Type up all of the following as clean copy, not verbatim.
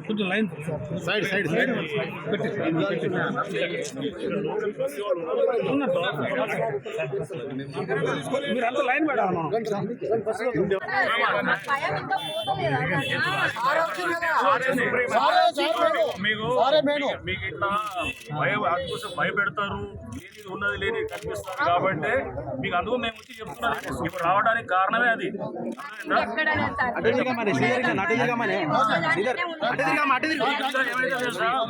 కొంచెం line side side side మీరు అంత లైన్ పెట్టాలి. మీకు ఇట్లా అందుకోసం భయపెడతారు, ఉన్నది లేని కనిపిస్తారు కాబట్టి మీకు అందుకు మేము వచ్చి చెప్తున్నాం. ఇప్పుడు రావడానికి కారణమే అది.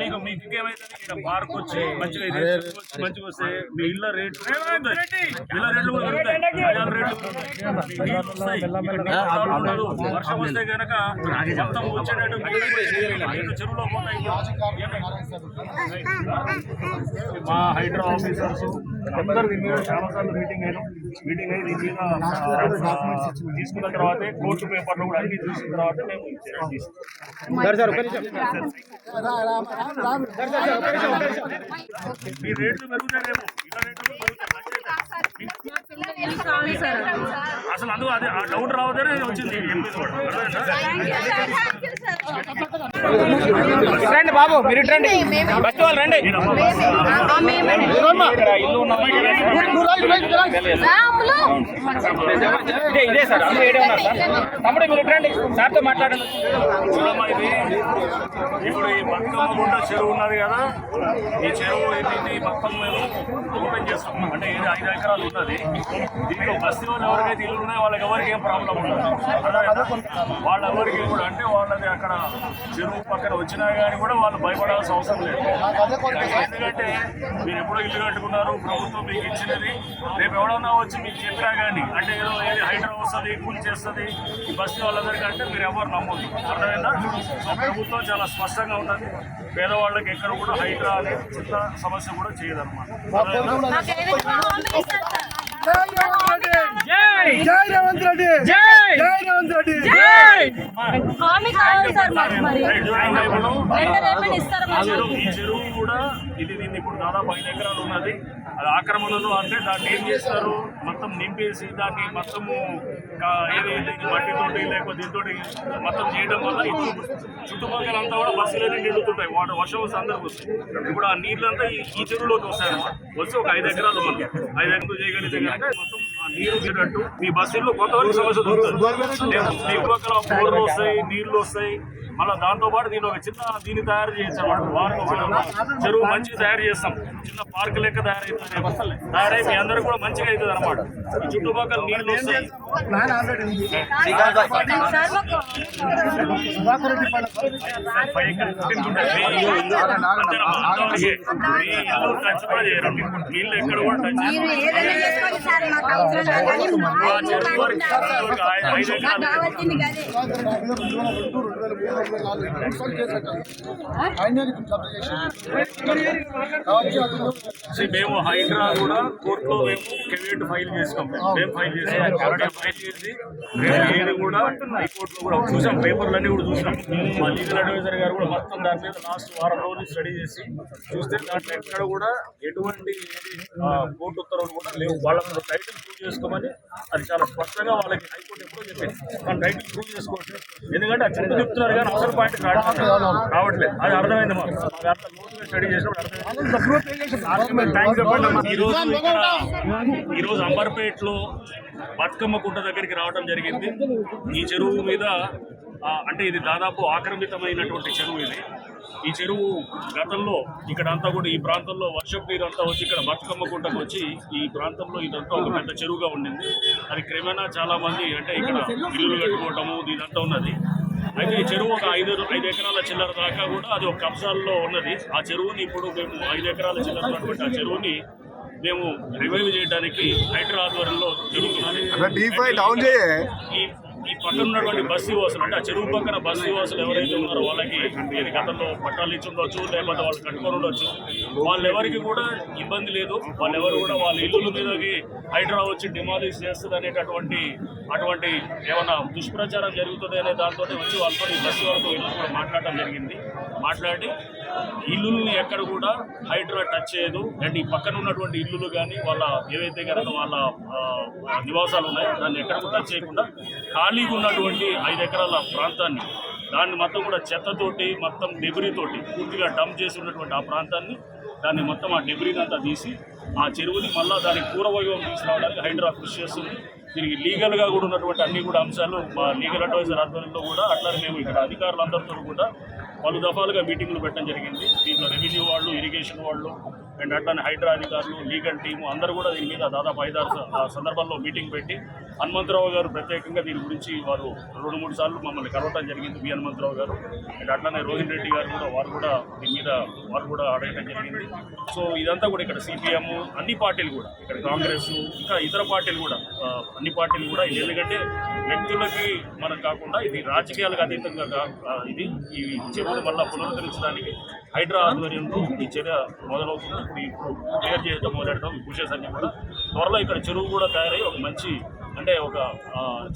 మీకు మీకు ఇంకేమైతే ఇక్కడ పార్క్ వచ్చి మంచిగా మంచిగా వస్తే మీ ఇళ్ళ రేట్లు కూడా పెరుగుతాయి. వర్షం వస్తే కనుక మొత్తం వచ్చేటట్టు చెరువులో పోతాయి. మా హైడ్రా ఆఫీసర్స్ అందరు దీని మీద చాలా సార్లు మీటింగ్ అయ్యి దీని మీద తీసుకున్న తర్వాతే కోర్టు పేపర్లు కూడా అన్ని చూసిన తర్వాత మేము ఈ రేట్లు పెరుగుతాయేమో, ఇలా రేట్లు అసలు అందుకు అది ఆ డౌట్ రావద్దనే వచ్చింది. రండి బాబు, మీరు రండి, ఫస్ట్ వాళ్ళు రండి. ఇల్లు ఇదే సార్, అందరూ ఏడే ఉన్నారు సార్. తమ్ముడు మీరు రండి, సార్తో మాట్లాడండి. ఇప్పుడు ఈ బతుకమ్మ గుంట చెరువు ఉన్నది కదా, ఈ చెరువు ఇది మొత్తం మేము ఓపెన్ చేస్తాం. అంటే 5 ఎకరాలు ఉన్నది. దీంట్లో బస్తీ వాళ్ళు ఎవరికైతే ఇల్లు ఉన్నాయో వాళ్ళకి ఎవరికి ఏం ప్రాబ్లం ఉండదు. వాళ్ళ ఎవరికి కూడా అంటే వాళ్ళది అక్కడ చెరువు పక్కన వచ్చినా కానీ కూడా వాళ్ళు భయపడాల్సిన అవసరం లేదు. ఎందుకంటే మీరు ఎప్పుడో ఇల్లు కట్టుకున్నారు, ప్రభుత్వం మీకు ఇచ్చినది. రేపు ఎవడన్నా వచ్చి మీకు చెప్పినా కానీ అంటే ఏదో ఏది హైడ్రా వస్తుంది, కూల్ చేస్తుంది ఈ బస్తీ వాళ్ళందరికీ అంటే మీరు ఎవరు నమ్మొద్దు. అర్థమైందా? ప్రభుత్వం చాలా స్పష్టంగా ఉన్నది. పేదవాళ్ళకి ఎక్కడ కూడా హైడ్రా అనే చిన్న సమస్య కూడా చేయదన్నమాట. జై రేవంత్ రెడ్డి, జై రేవంత్ రెడ్డి, ఈ చెరువు కూడా ఇది దీన్ని ఇప్పుడు దాదాపు 5 ఎకరాలు ఉన్నది. అది ఆక్రమణలో అంటే దాన్ని ఏం చేస్తారు, మొత్తం నింపేసి దాన్ని మొత్తము ఏదైతే మట్టితోటి లేకపోతే దీంతో మొత్తం చేయడం వల్ల ఇప్పుడు చుట్టుపక్కల అంతా కూడా బస్సులే నిండుతుంటాయి. వాటర్ వర్షం వస్తే అందరికి వస్తాయి. ఇప్పుడు ఆ నీళ్ళంతా ఈ చెరువులోకి వస్తాయి. వచ్చి ఒక 5 ఎకరాలు మనకి 5 ఎకరాలు చేయగలిగితే కనుక మొత్తం ఆ నీరు తీరట్టు మీ బస్సుల్లో కొంతవరకు సమస్య దొరుకుతుంది. చుట్టుపక్కల బోర్లు వస్తాయి, నీళ్లు వస్తాయి. మళ్ళీ దాంతోపాటు దీని ఒక చిన్న దీన్ని తయారు చేయొచ్చు అన్నమాట. చెరువు మంచిగా తయారు చేస్తాం, చిన్న పార్క్ లెక్క తయారై మీ అందరూ కూడా మంచిగా అవుతుంది అనమాట. ఈ చుట్టుపక్కల నీళ్లు వస్తాయి. నీళ్ళు ఎక్కడ కూడా టచ్ మేము హైడ్రా కూడా కోర్టులో మేము కెవియట్ ఫైల్ చేసినాం. మేము ఫైల్ చేసి ఏది కూడా హైకోర్టులో కూడా చూసాం, పేపర్లన్నీ కూడా చూసాం. మా లీగల్ అడ్వైజర్ గారు కూడా మొత్తం దాని మీద లాస్ట్ వారం రోజులు స్టడీ చేసి చూస్తే దాంట్లో ఎక్కడ కూడా ఎటువంటి కోర్టు ఉత్తర్వులు కూడా లేవు. వాళ్ళ టైటిల్ ప్రూవ్ చేసుకోమని అది చాలా స్పష్టంగా వాళ్ళకి హైకోర్టు ఎప్పుడో చెప్పింది. మన టైటిల్ ప్రూవ్ చేసుకోవచ్చు. ఎందుకంటే అది చుట్టూ చెప్తున్నారు కానీ అవసరం పాయింట్ రావట్లేదు. అది అర్థమైంది. మాకు స్టడీ చేసినప్పుడు ఈరోజు అంబర్పేటలో బతుకమ్మ కుంట దగ్గరికి రావడం జరిగింది. ఈ చెరువు మీద అంటే ఇది దాదాపు ఆక్రమితమైనటువంటి చెరువు. ఈ చెరువు గతంలో ఇక్కడ అంతా కూడా ఈ ప్రాంతంలో వర్షపు నీరు అంతా వచ్చి ఇక్కడ బతుకమ్మ కుంటకు వచ్చి ఈ ప్రాంతంలో ఇదంతా ఒక పెద్ద చెరువుగా ఉండింది. అది క్రమేణా చాలా మంది అంటే ఇక్కడ ఇల్లులు కట్టుకోవటము ఇదంతా ఉన్నది. అయితే ఈ చెరువు ఒక 5 ఎకరాల చిల్లర దాకా కూడా అది ఒక కబ్జాల్లో ఉన్నది. ఆ చెరువుని ఇప్పుడు మేము 5 ఎకరాల చిల్లర కాబట్టి ఆ చెరువుని మేము రివైవ్ చేయడానికి హైడ్రా ఆధ్వర్యంలో జరుగుతున్నది. ఈ పక్కన ఉన్నటువంటి బస్సు వాసులు అంటే ఆ చెరువు పక్కన బస్సు వాసులు ఎవరైతే ఉన్నారో వాళ్ళకి ఇది గతంలో పట్టాలు ఇచ్చి ఉండొచ్చు, లేకపోతే వాళ్ళు కట్టుకొని ఉండొచ్చు. వాళ్ళెవరికి కూడా ఇబ్బంది లేదు. వాళ్ళెవరు కూడా వాళ్ళ ఇల్లుల మీదకి హైడ్రా వచ్చి డిమాలిష్ చేస్తుంది అనేటటువంటి ఏమన్నా దుష్ప్రచారం జరుగుతుంది అనే దాంతో వచ్చి వాళ్ళతో బస్సు వాళ్ళతో ఇల్లు కూడా మాట్లాడటం జరిగింది. మాట్లాడి ఇల్లుల్ని ఎక్కడ కూడా హైడ్రా టచ్ చేయదు. అండ్ ఈ పక్కన ఉన్నటువంటి ఇల్లులు కానీ వాళ్ళ ఏవైతే కనుక వాళ్ళ నివాసాలు ఉన్నాయో దాన్ని ఎక్కడ కూడా టచ్ చేయకుండా ఖాళీగా ఉన్నటువంటి 5 ఎకరాల ప్రాంతాన్ని దాన్ని మొత్తం కూడా చెత్తతోటి మొత్తం డెబ్రీతోటి పూర్తిగా డంప్ చేసి ఉన్నటువంటి ఆ ప్రాంతాన్ని దాన్ని మొత్తం ఆ డెబ్రీని అంతా తీసి ఆ చెరువుని మళ్ళీ దానికి పూర్వవైభవం తీసుకురావడానికి హైడ్రా కృషి చేస్తుంది. దీనికి లీగల్గా కూడా ఉన్నటువంటి అన్ని కూడా అంశాలు మా లీగల్ అడ్వైజర్ ఆధ్వర్యంలో కూడా అట్లానే మేము ఇక్కడ అధికారులందరితో కూడా పలు దఫాలుగా మీటింగ్లు పెట్టడం జరిగింది. దీంట్లో రెవెన్యూ వాళ్ళు, ఇరిగేషన్ వాళ్ళు అండ్ అట్లానే హైడ్రా అధికారులు, లీగల్ టీము అందరూ కూడా దీని మీద దాదాపు 5-6 సందర్భాల్లో మీటింగ్ పెట్టి హనుమంతరావు గారు ప్రత్యేకంగా దీని గురించి వారు 2-3 సార్లు మమ్మల్ని కలవటం జరిగింది. వి హనుమంతరావు గారు అండ్ అట్లానే రోహిన్ రెడ్డి గారు కూడా వారు దీని మీద అడగటం జరిగింది. సో ఇదంతా కూడా ఇక్కడ సిపిఎం అన్ని పార్టీలు కూడా ఇక్కడ కాంగ్రెస్ ఇంకా ఇతర పార్టీలు కూడా అన్ని పార్టీలు కూడా ఇది ఎందుకంటే వ్యక్తులకి మనం కాకుండా ఇది రాజకీయాలకు అతీతంగా ఇది ఈ చెరువును మళ్ళీ పునరుద్ధరించడానికి హైడ్రా ఆధ్వర్యంలో ఈ చర్య మొదలవుతుంది. ఇప్పుడు క్లియర్ చేయడం మొదలెడతాం. ఈ బుషెస్ అన్ని కూడా త్వరలో ఇక్కడ చెరువు కూడా తయారై ఒక మంచి అంటే ఒక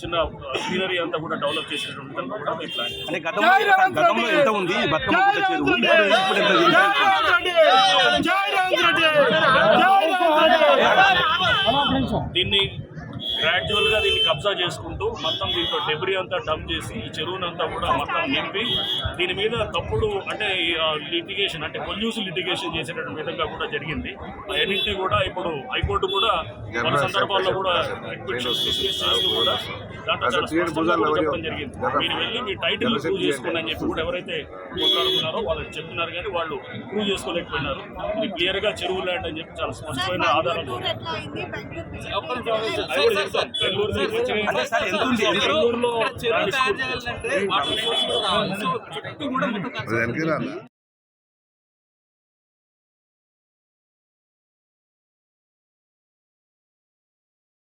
చిన్న గ్రీనరీ అంతా కూడా డెవలప్ చేసేటువంటి కూడా మేము ప్లాన్ చేస్తాం. అంటే గతంలో ఎంత ఉంది బతుకమ్మ గుట్ట చెరువు? దీన్ని గ్రాడ్యువల్గా దీన్ని కబ్జా చేసుకుంటూ మొత్తం దీంట్లో డెబ్రీ అంతా డంప్ చేసి ఈ చెరువునంతా కూడా మొత్తం నింపి దీని మీద తప్పుడు అంటే లిటిగేషన్ అంటే పొల్యూషన్ లిటిగేషన్ చేసేటటువంటి విధంగా కూడా జరిగింది. అవన్నింటినీ కూడా ఇప్పుడు హైకోర్టు కూడా పలు సందర్భాల్లో కూడా డిస్మిస్ చేస్తూ కూడా దాంట్లో చాలా స్పష్టంగా కూడా చెప్పడం జరిగింది. మీరు వెళ్ళి మీ టైటిల్ ప్రూవ్ చేసుకోండి అని చెప్పి కూడా ఎవరైతే కొట్లాడుతున్నారో వాళ్ళకి చెప్తున్నారు కానీ వాళ్ళు ప్రూవ్ చేసుకోలేకపోయినారు. ఇది క్లియర్గా చెరువు ల్యాండ్ అని చెప్పి చాలా స్పష్టమైన ఆధారాలు బెంగళూరులో